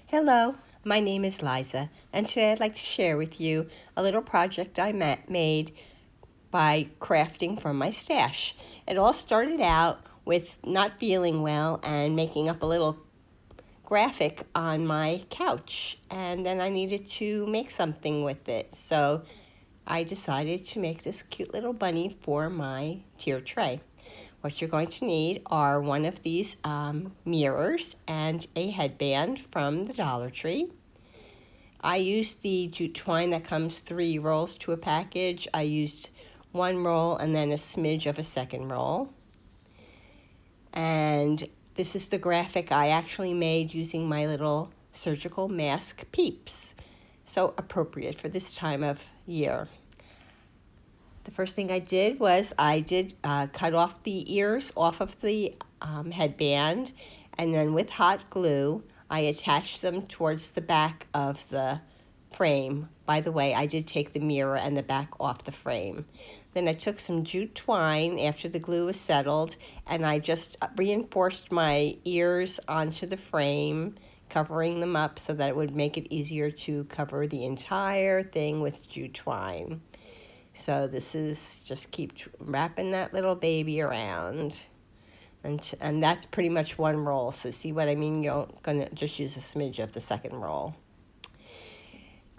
Hello, my name is Liza, and today I'd like to share with you a little project I made by crafting from my stash. It all started out with not feeling well and making up a little graphic on my couch, and then I needed to make something with it. So I decided to make this cute little bunny for my tier tray. What you're going to need are one of these mirrors and a headband from the Dollar Tree. I used the jute twine that comes 3 rolls to a package. I used 1 roll and then a smidge of a second roll. And this is the graphic I actually made using my little surgical mask Peeps. So appropriate for this time of year. The first thing I did was cut off the ears off of the headband, and then with hot glue, I attached them towards the back of the frame. By the way, I did take the mirror and the back off the frame. Then I took some jute twine after the glue was settled, and I just reinforced my ears onto the frame, covering them up so that it would make it easier to cover the entire thing with jute twine. So this is just keep wrapping that little baby around. And that's pretty much 1 roll. So see what I mean? You're going to just use a smidge of the second roll.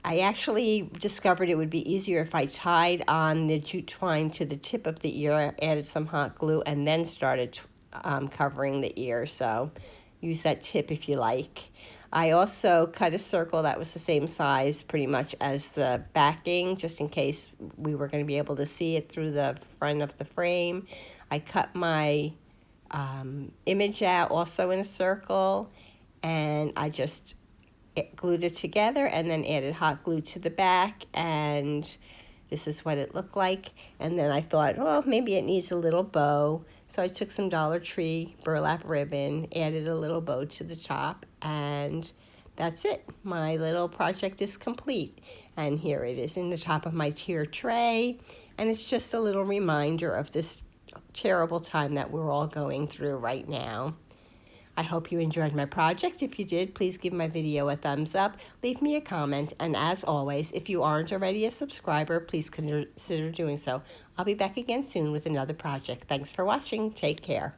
I actually discovered it would be easier if I tied on the jute twine to the tip of the ear, added some hot glue, and then started covering the ear. So use that tip if you like. I also cut a circle that was the same size pretty much as the backing, just in case we were going to be able to see it through the front of the frame. I cut my image out also in a circle, and I just glued it together and then added hot glue to the back, and this is what it looked like. And then I thought, well, maybe it needs a little bow. So I took some Dollar Tree burlap ribbon, added a little bow to the top, and that's it. My little project is complete. And here it is in the top of my tier tray. And it's just a little reminder of this terrible time that we're all going through right now. I hope you enjoyed my project. If you did, please give my video a thumbs up, leave me a comment, and as always, if you aren't already a subscriber, please consider doing so. I'll be back again soon with another project. Thanks for watching. Take care.